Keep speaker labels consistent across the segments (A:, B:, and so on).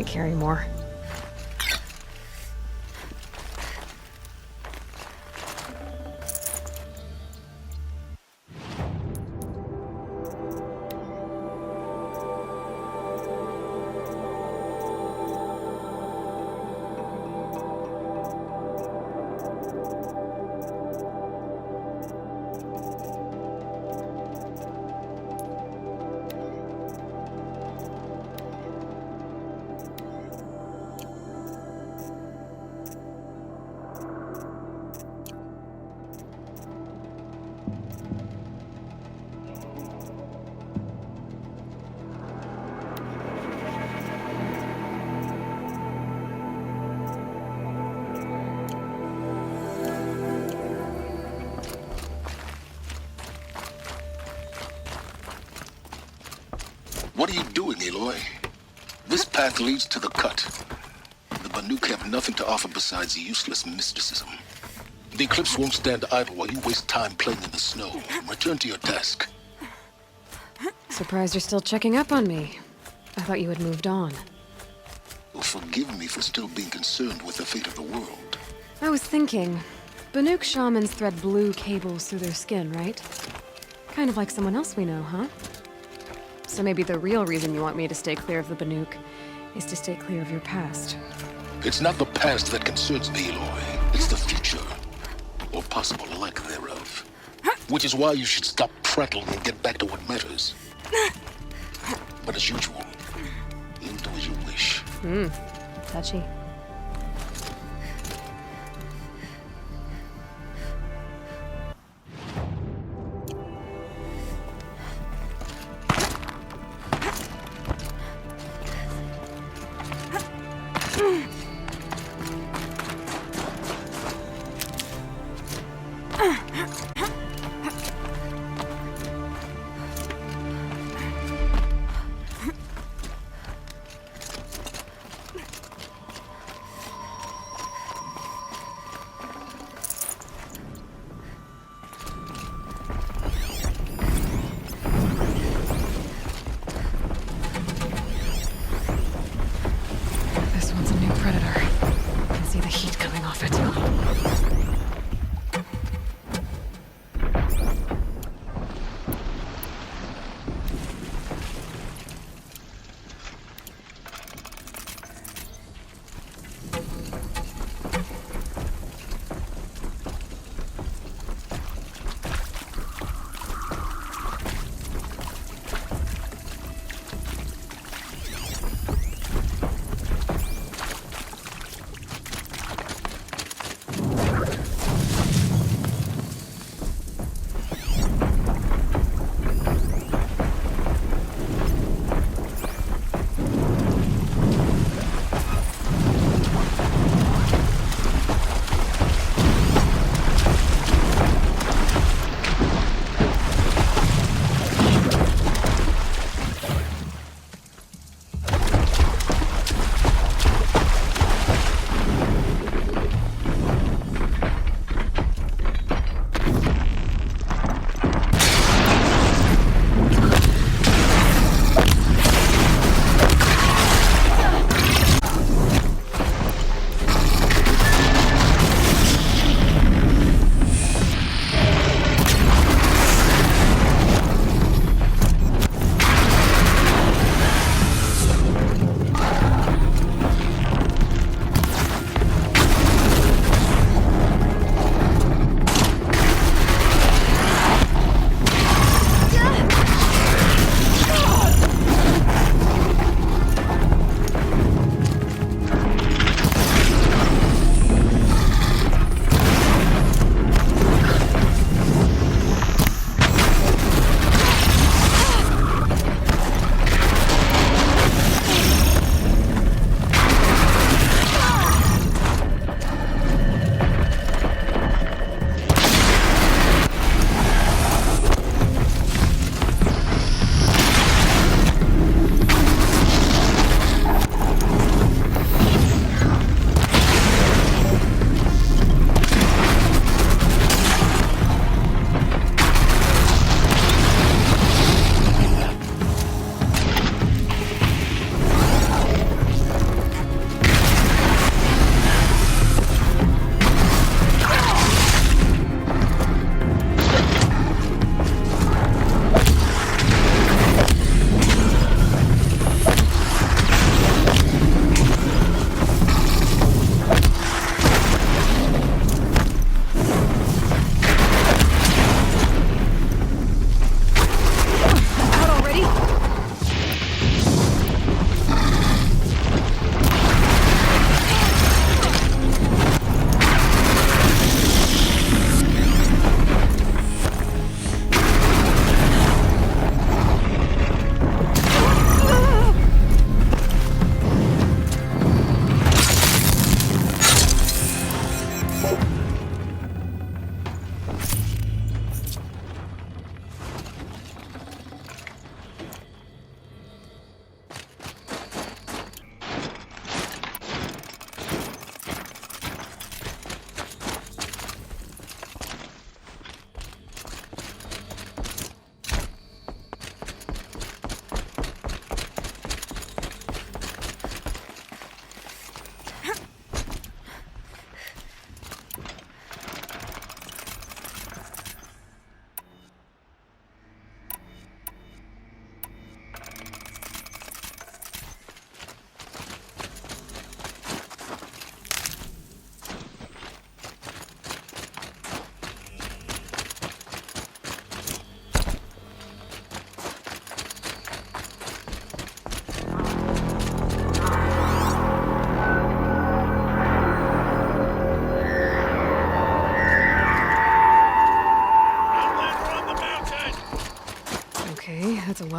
A: carry more.
B: What are you doing, Aloy? This path leads to the cut. The Banuk have nothing to offer besides useless mysticism. The Eclipse won't stand idle while you waste time playing in the snow. Return to your task.
A: Surprised you're still checking up on me. I thought you had moved on.
B: Well, forgive me for still being concerned with the fate of the world.
A: I was thinking, Banuk shamans thread blue cables through their skin, right? Kind of like someone else we know, huh? So maybe the real reason you want me to stay clear of the Banuk is to stay clear of your past.
B: It's not the past that concerns me, Aloy. It's the future. Or possible lack thereof. Which is why you should stop prattling and get back to what matters. But as usual, you'll do as you wish.
A: Touchy. This one's a new predator. I can see the heat coming off it.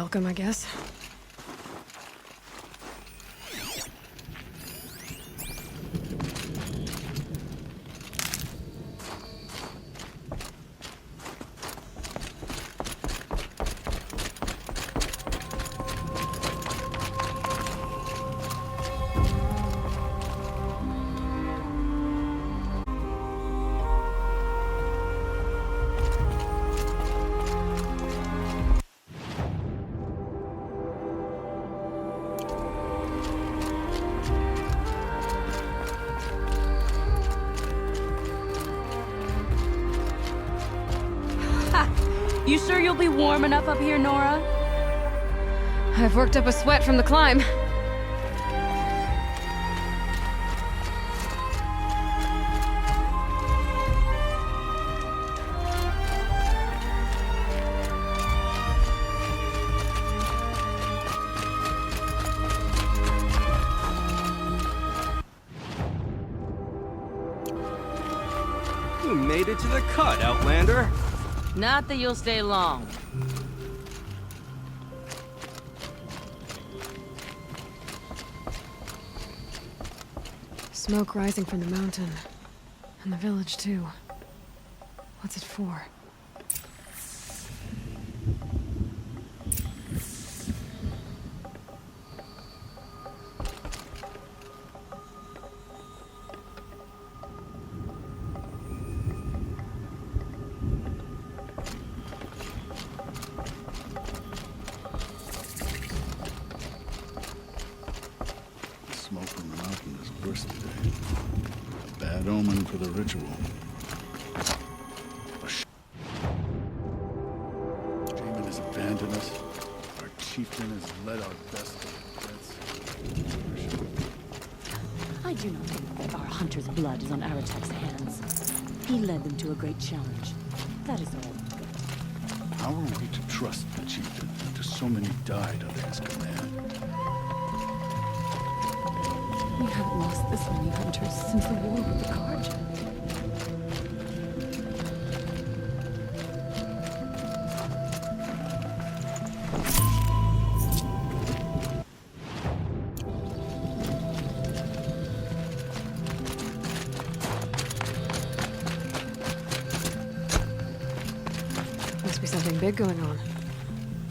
A: welcome, I guess.
C: You sure you'll be warm enough up here, Nora?
A: I've worked up a sweat from the climb.
D: You made it to the cut, Outlander.
C: Not that you'll stay long.
A: Smoke rising from the mountain. And the village, too. What's it for?
E: Smoke from the mountain is worse today. A bad omen for the ritual. Shaman has abandoned us. Our chieftain has led our best.
C: I do not think that our hunter's blood is on Aratek's hands. He led them to a great challenge. That is all.
E: How are we to trust the chieftain after so many died under his command?
C: We haven't lost this many hunters since the war with the Carja.
A: Must be something big going on.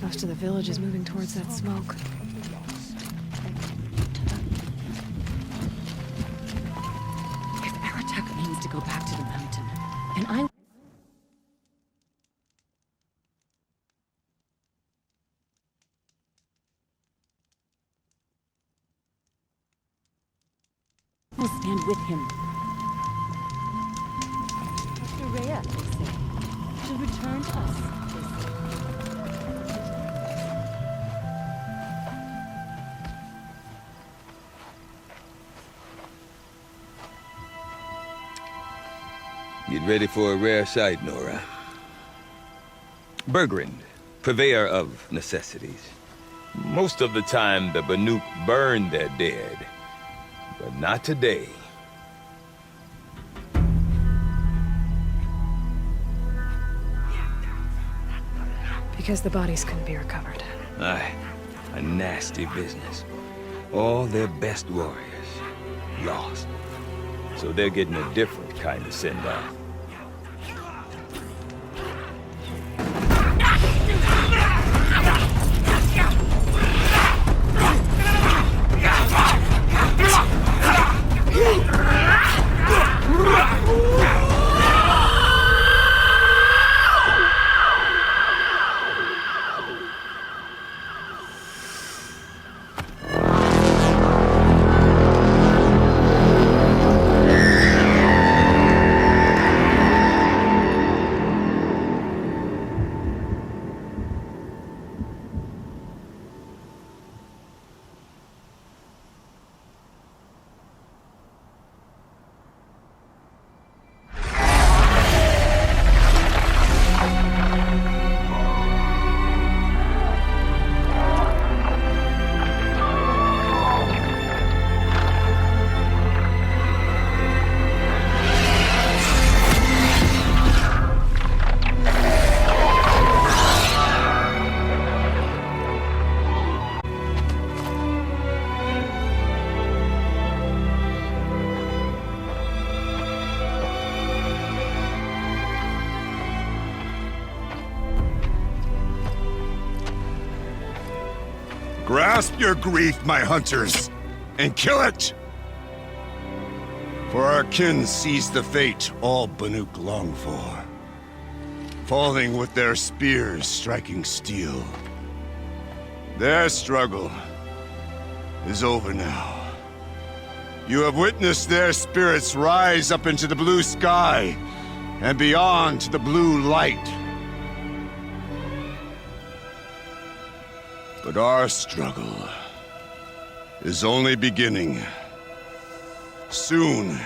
A: Most of the village is moving towards that smoke.
C: If Aratek means to go back to the mountain, and I will stand with him. Dr. Rhea, they say, should return to us.
F: Get ready for a rare sight, Nora. Bergrind, purveyor of necessities. Most of the time, the Banuk burn their dead. But not today.
A: Because the bodies couldn't be recovered.
F: Aye, a nasty business. All their best warriors lost. So they're getting a different kind of send-off.
G: Grasp your grief, my hunters, and kill it! For our kin sees the fate all Banuk long for. Falling with their spears striking steel. Their struggle is over now. You have witnessed their spirits rise up into the blue sky and beyond to the blue light. But our struggle is only beginning. Soon,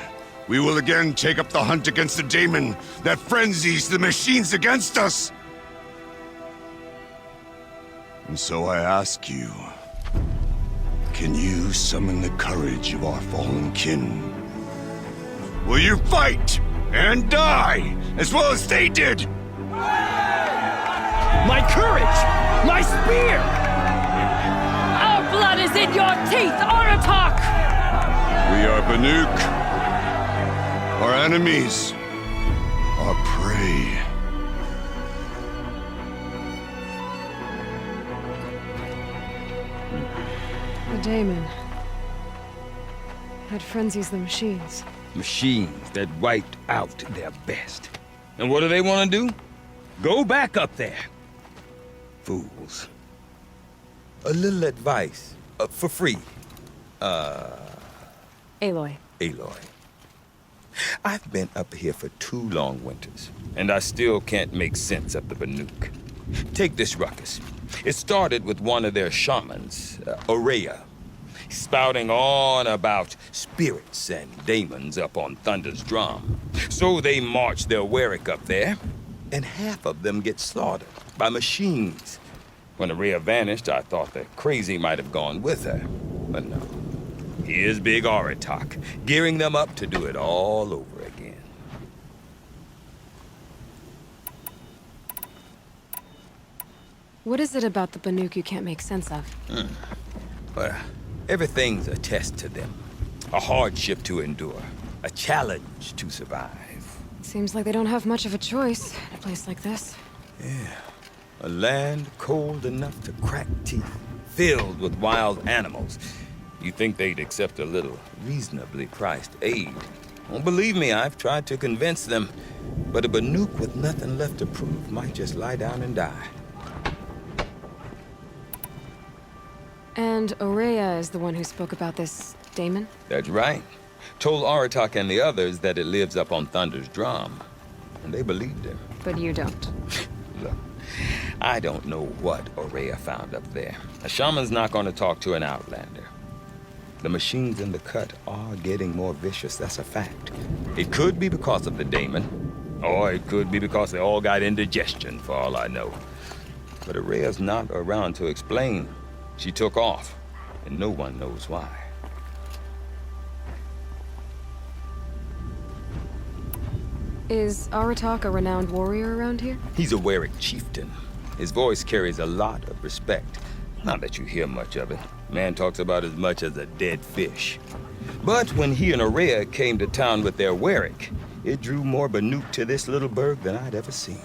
G: we will again take up the hunt against the daemon that frenzies the machines against us. And so I ask you, can you summon the courage of our fallen kin? Will you fight and die as well as they did?
D: My courage! My spear!
C: Our blood is in your teeth, Aratak!
G: We are Banuk. Our enemies. Our prey.
A: The daemon. That frenzies the machines.
F: Machines that wiped out their best. And what do they want to do? Go back up there. Fools. A little advice, for free.
A: Aloy.
F: Aloy. I've been up here for 2 long winters, and I still can't make sense of the Banuk. Take this ruckus. It started with one of their shamans, Oseram, spouting on about spirits and daemons up on Thunder's drum. So they march their Warwick up there, and half of them get slaughtered by machines. When Oseram vanished, I thought the crazy might have gone with her, but no. Here's Big Aratak, gearing them up to do it all over again.
A: What is it about the Banuk you can't make sense of?
F: Well, everything's a test to them. A hardship to endure. A challenge to survive.
A: Seems like they don't have much of a choice in a place like this.
F: Yeah. A land cold enough to crack teeth, filled with wild animals. You'd think they'd accept a little reasonably priced aid. Don't believe me, I've tried to convince them. But a Banuk with nothing left to prove might just lie down and die.
A: And Oseram is the one who spoke about this daemon?
F: That's right. Told Aratak and the others that it lives up on Thunder's drum. And they believed him.
A: But you don't.
F: Look, I don't know what Oseram found up there. A shaman's not going to talk to an outlander. The machines in the cut are getting more vicious, that's a fact. It could be because of the daemon, or it could be because they all got indigestion, for all I know. But Oseram's not around to explain. She took off, and no one knows why.
A: Is Aratak a renowned warrior around here?
F: He's a Warwick chieftain. His voice carries a lot of respect. Not that you hear much of it. Man talks about as much as a dead fish. But when he and Oseram came to town with their Warwick, it drew more Banuk to this little burg than I'd ever seen.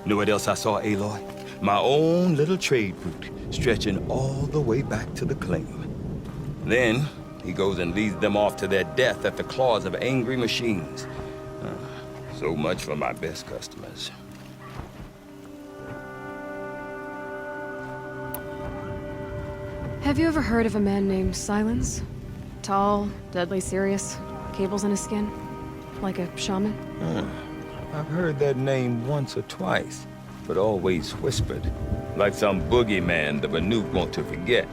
F: Know what else I saw, Aloy? My own little trade route, stretching all the way back to the claim. Then, he goes and leads them off to their death at the claws of angry machines. So much for my best customers.
A: Have you ever heard of a man named Silence? Tall, deadly serious, cables in his skin? Like a shaman?
F: I've heard that name once or twice, but always whispered. Like some boogeyman the Banuk want to forget.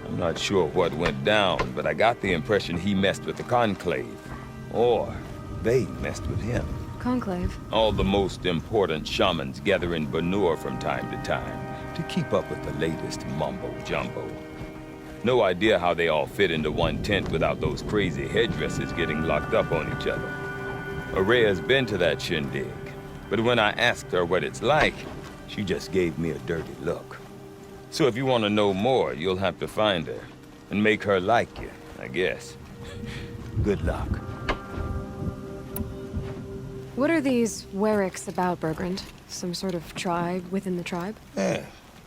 F: I'm not sure what went down, but I got the impression he messed with the Conclave. Or they messed with him.
A: Conclave?
F: All the most important shamans gather in Banur from time to time to keep up with the latest mumbo-jumbo. No idea how they all fit into one tent without those crazy headdresses getting locked up on each other. Oseram's been to that shindig, but when I asked her what it's like, she just gave me a dirty look. So if you want to know more, you'll have to find her and make her like you, I guess. Good luck.
A: What are these Warwicks about, Bergrand? Some sort of tribe within the tribe?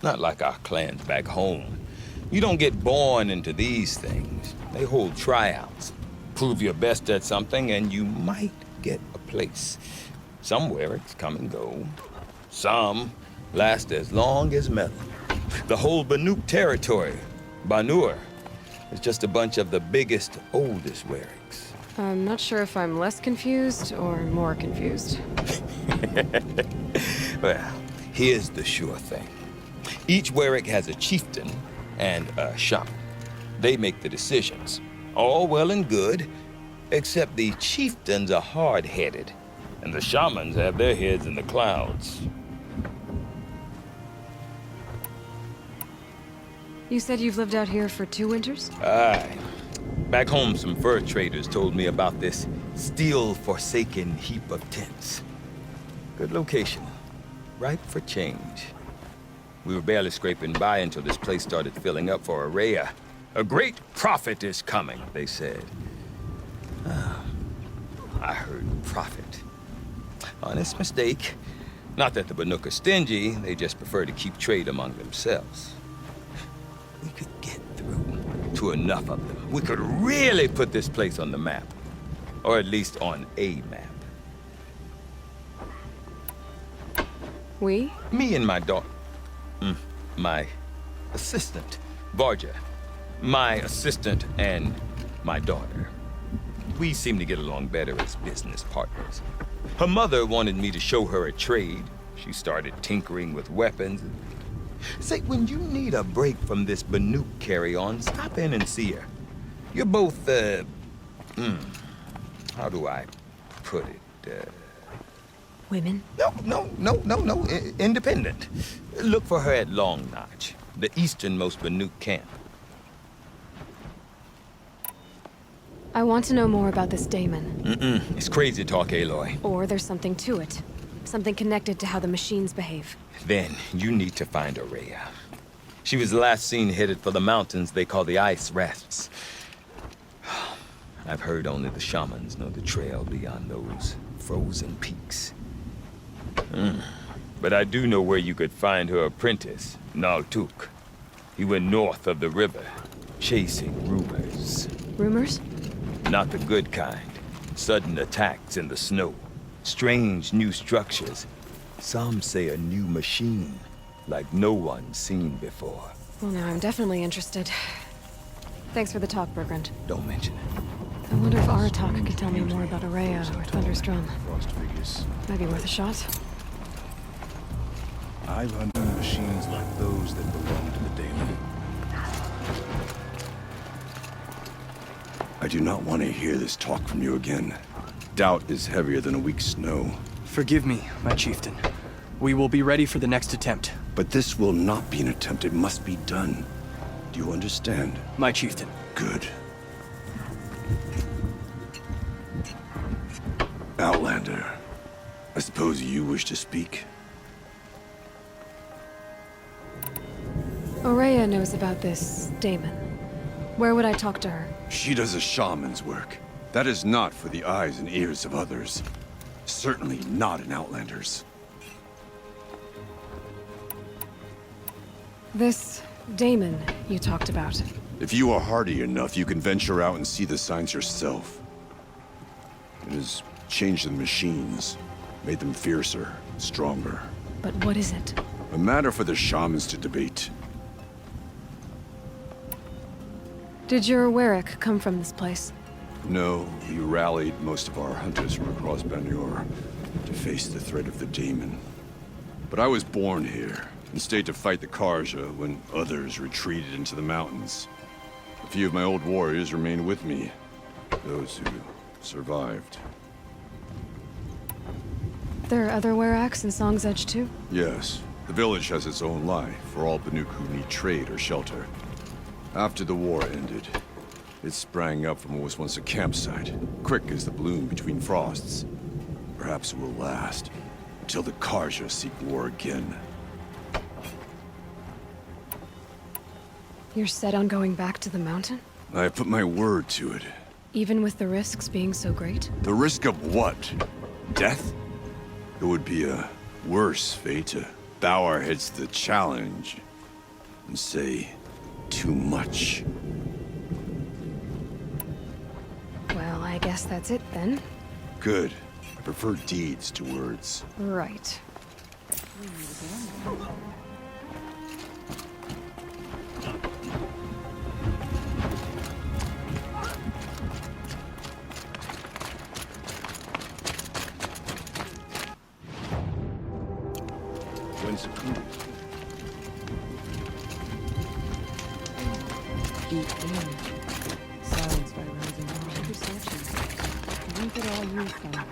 F: Not like our clans back home. You don't get born into these things. They hold tryouts. Prove your best at something, and you might get a place. Some Wericks come and go. Some last as long as metal. The whole Banuk territory, Banur, is just a bunch of the biggest, oldest Wericks.
A: I'm not sure if I'm less confused or more confused.
F: Well, here's the sure thing. Each Werick has a chieftain and a shaman. They make the decisions. All well and good, except the chieftains are hard-headed, and the shamans have their heads in the clouds.
A: You said you've lived out here for 2 winters?
F: Aye. Back home, some fur traders told me about this steel-forsaken heap of tents. Good location. Ripe for change. We were barely scraping by until this place started filling up for Araya. A great prophet is coming, they said. I heard prophet. Honest mistake. Not that the Banuk are stingy, they just prefer to keep trade among themselves. We could get through to enough of them. We could really put this place on the map. Or at least on a map.
A: We?
F: Me and my daughter. My assistant, Barja. My assistant and my daughter. We seem to get along better as business partners. Her mother wanted me to show her a trade. She started tinkering with weapons. Say, when you need a break from this Banuk carry-on, stop in and see her. You're both, how do I put it?
A: Women?
F: No. Independent. Look for her at Long Notch, the easternmost Banuk camp.
A: I want to know more about this daemon.
F: It's crazy talk, Aloy.
A: Or there's something to it. Something connected to how the machines behave.
F: Then you need to find Araya. She was last seen headed for the mountains they call the Ice Rafts. I've heard only the shamans know the trail beyond those frozen peaks. But I do know where you could find her apprentice, Naltuk. He went north of the river, chasing rumors.
A: Rumors?
F: Not the good kind. Sudden attacks in the snow. Strange new structures. Some say a new machine, like no one's seen before.
A: Well, now I'm definitely interested. Thanks for the talk, Bergrand.
F: Don't mention it.
A: I wonder if Aratak could tell me more about Araya or Thunderstrom.
E: Frost figures.
A: Might be worth a shot.
E: I've unknown machines like those that belong to the daemon.
G: I do not want to hear this talk from you again. Doubt is heavier than a week's snow.
D: Forgive me, my chieftain. We will be ready for the next attempt.
G: But this will not be an attempt. It must be done. Do you understand?
D: My chieftain.
G: Good. Outlander, I suppose you wish to speak?
A: Araya knows about this daemon. Where would I talk to her?
G: She does a shaman's work. That is not for the eyes and ears of others. Certainly not an Outlander's.
A: This daemon you talked about.
G: If you are hardy enough, you can venture out and see the signs yourself. It has changed the machines, made them fiercer, stronger.
A: But what is it?
G: A matter for the shamans to debate.
A: Did your Werik come from this place?
G: No, we rallied most of our hunters from across Banur to face the threat of the daemon. But I was born here and stayed to fight the Carja when others retreated into the mountains. A few of my old warriors remained with me, those who survived.
A: There are other Weraks in Song's Edge too?
G: Yes, the village has its own life for all Banuk who need trade or shelter. After the war ended, it sprang up from what was once a campsite, quick as the bloom between frosts. Perhaps it will last, until the Carja seek war again.
A: You're set on going back to the mountain?
G: I have put my word to it.
A: Even with the risks being so great?
G: The risk of what? Death? It would be a worse fate to bow our heads to the challenge and say, too much.
A: Well, I guess that's it then.
G: Good. I prefer deeds to words.
A: Right.
E: When's the cruise?
C: Deep in. Silenced by rising water. Perceptions. Drink it all you can.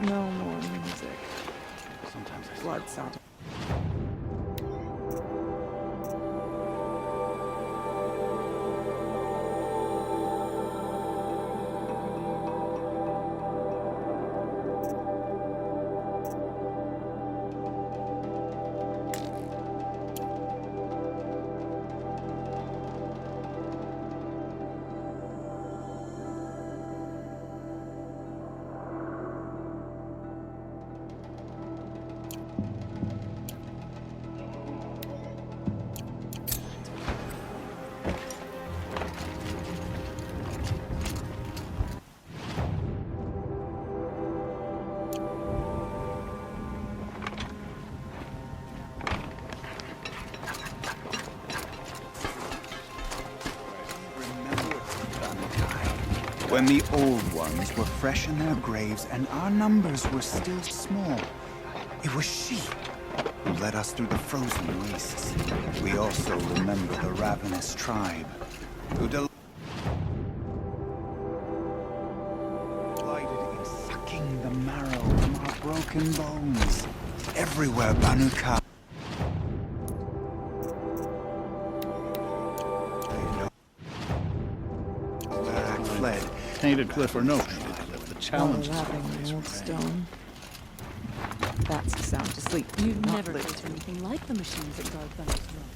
H: No more music. Blood sound.
I: When the old ones were fresh in their graves and our numbers were still small, it was she who led us through the frozen wastes. We also remember the ravenous tribe who delighted in sucking the marrow from our broken bones. Everywhere Banuk fled.
E: Painted cliff or no painted cliff, the challenge is
H: Lapping
E: always
H: the old
E: remain.
H: stone. That's the sound to sleep.
C: You've
H: not
C: never
H: live
C: built
H: to.
C: anything like the machines that guard Banuk's rock.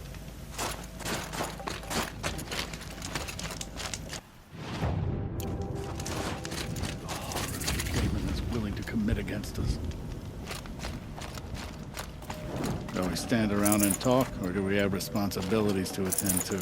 E: The horror of the demon that's willing to commit against us. Do we stand around and talk, or do we have responsibilities to attend to?